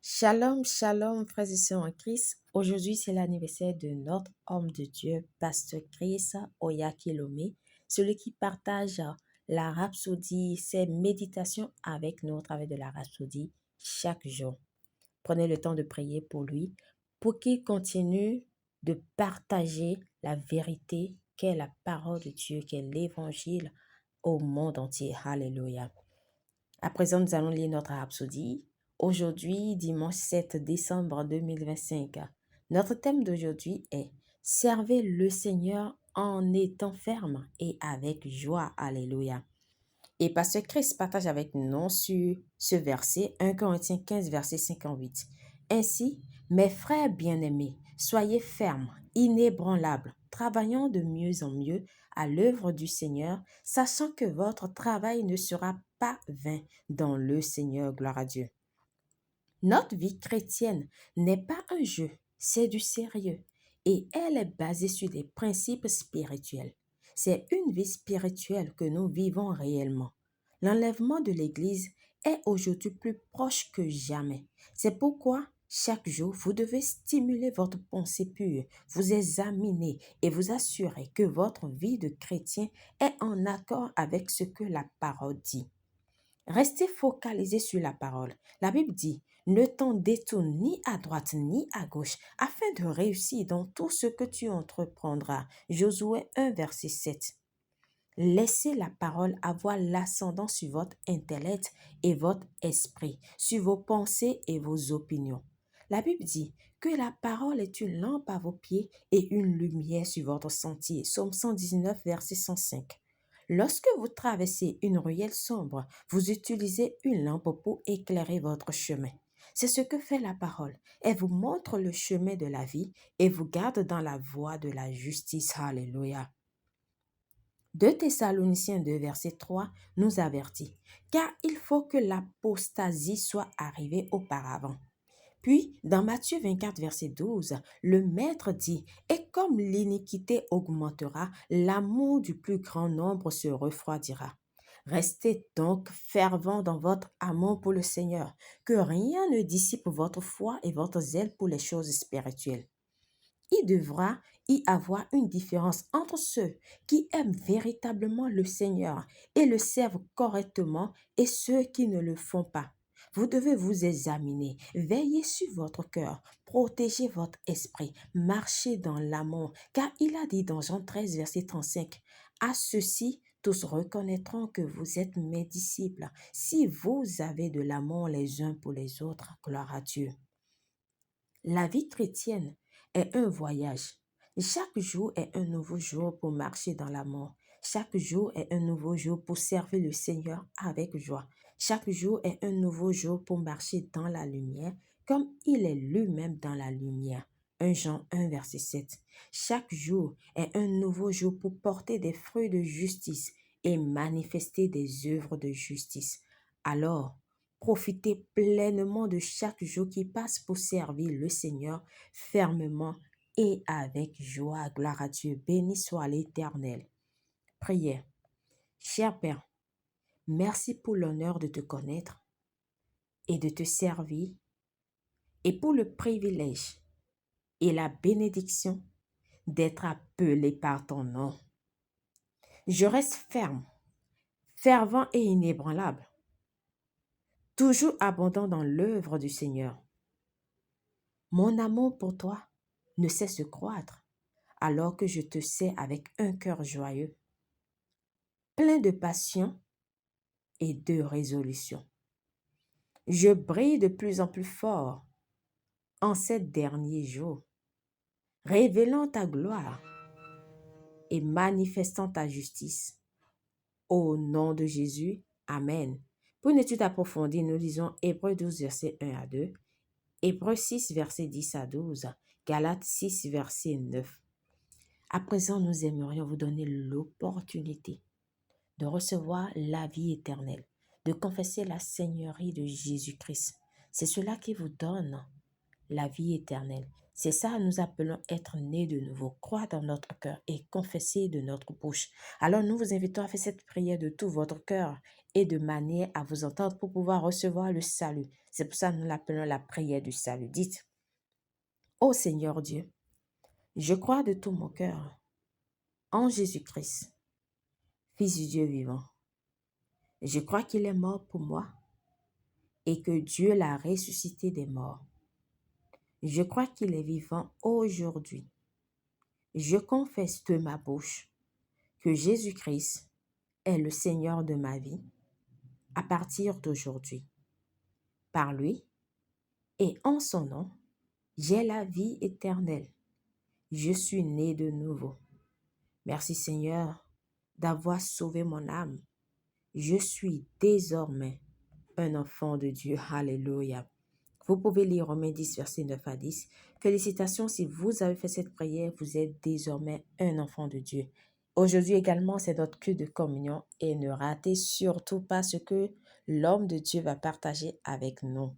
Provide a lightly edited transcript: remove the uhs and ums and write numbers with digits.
Shalom, shalom, frères et sœurs en Christ. Aujourd'hui, c'est l'anniversaire de notre homme de Dieu, Pasteur Chris Oyakilome, celui qui partage la rhapsodie, ses méditations avec nous au travers de la rhapsodie chaque jour. Prenez le temps de prier pour lui, pour qu'il continue de partager la vérité qu'est la parole de Dieu, qu'est l'évangile au monde entier. Alléluia. À présent, nous allons lire notre rhapsodie. Aujourd'hui, dimanche 7 décembre 2025. Notre thème d'aujourd'hui est Servez le Seigneur en étant ferme et avec joie. Alléluia. Et Pasteur Christ partage avec nous sur ce verset, 1 Corinthiens 15, verset 58. Ainsi, mes frères bien-aimés, soyez fermes, inébranlables, travaillant de mieux en mieux à l'œuvre du Seigneur, sachant que votre travail ne sera pas vain dans le Seigneur. Gloire à Dieu. Notre vie chrétienne n'est pas un jeu, c'est du sérieux et elle est basée sur des principes spirituels. C'est une vie spirituelle que nous vivons réellement. L'enlèvement de l'Église est aujourd'hui plus proche que jamais. C'est pourquoi chaque jour, vous devez stimuler votre pensée pure, vous examiner et vous assurer que votre vie de chrétien est en accord avec ce que la parole dit. Restez focalisé sur la parole. La Bible dit, ne t'en détourne ni à droite ni à gauche, afin de réussir dans tout ce que tu entreprendras. Josué 1, verset 7. Laissez la parole avoir l'ascendant sur votre intellect et votre esprit, sur vos pensées et vos opinions. La Bible dit que la parole est une lampe à vos pieds et une lumière sur votre sentier. Psaume 119, verset 105. Lorsque vous traversez une ruelle sombre, vous utilisez une lampe pour éclairer votre chemin. C'est ce que fait la parole. Elle vous montre le chemin de la vie et vous garde dans la voie de la justice. Alléluia. 2 Thessaloniciens 2, verset 3 nous avertit, car il faut que l'apostasie soit arrivée auparavant. Puis, dans Matthieu 24, verset 12, le Maître dit, « Et comme l'iniquité augmentera, l'amour du plus grand nombre se refroidira. Restez donc fervents dans votre amour pour le Seigneur, que rien ne dissipe votre foi et votre zèle pour les choses spirituelles. » Il devra y avoir une différence entre ceux qui aiment véritablement le Seigneur et le servent correctement et ceux qui ne le font pas. Vous devez vous examiner, veiller sur votre cœur, protéger votre esprit, marcher dans l'amour, car il a dit dans Jean 13, verset 35, « À ceux-ci, tous reconnaîtront que vous êtes mes disciples, si vous avez de l'amour les uns pour les autres. » Gloire à Dieu. La vie chrétienne est un voyage. Chaque jour est un nouveau jour pour marcher dans l'amour. Chaque jour est un nouveau jour pour servir le Seigneur avec joie. Chaque jour est un nouveau jour pour marcher dans la lumière, comme il est lui-même dans la lumière. 1 Jean 1, verset 7. Chaque jour est un nouveau jour pour porter des fruits de justice et manifester des œuvres de justice. Alors, profitez pleinement de chaque jour qui passe pour servir le Seigneur fermement et avec joie. Gloire à Dieu. Béni soit l'Éternel. Prière. Cher Père, merci pour l'honneur de te connaître et de te servir et pour le privilège et la bénédiction d'être appelé par ton nom. Je reste ferme, fervent et inébranlable, toujours abondant dans l'œuvre du Seigneur. Mon amour pour toi ne cesse de croître alors que je te sers avec un cœur joyeux, plein de passion et de résolution. Je brille de plus en plus fort en ces derniers jours, révélant ta gloire et manifestant ta justice. Au nom de Jésus, Amen. Pour une étude approfondie, nous lisons Hébreux 12, versets 1 à 2, Hébreux 6, versets 10 à 12, Galates 6, verset 9. À présent, nous aimerions vous donner l'opportunité de recevoir la vie éternelle, de confesser la Seigneurie de Jésus-Christ. C'est cela qui vous donne la vie éternelle. C'est ça, nous appelons être nés de nouveau, croire dans notre cœur et confesser de notre bouche. Alors nous vous invitons à faire cette prière de tout votre cœur et de manière à vous entendre pour pouvoir recevoir le salut. C'est pour ça que nous l'appelons la prière du salut. Dites, ô Seigneur Dieu, je crois de tout mon cœur en Jésus-Christ, Fils du Dieu vivant. Je crois qu'il est mort pour moi et que Dieu l'a ressuscité des morts. Je crois qu'il est vivant aujourd'hui. Je confesse de ma bouche que Jésus-Christ est le Seigneur de ma vie à partir d'aujourd'hui. Par lui et en son nom, j'ai la vie éternelle. Je suis né de nouveau. Merci Seigneur d'avoir sauvé mon âme. Je suis désormais un enfant de Dieu. Alléluia. Vous pouvez lire Romains 10, versets 9 à 10. Félicitations si vous avez fait cette prière, vous êtes désormais un enfant de Dieu. Aujourd'hui également, c'est notre culte de communion et ne ratez surtout pas ce que l'homme de Dieu va partager avec nous.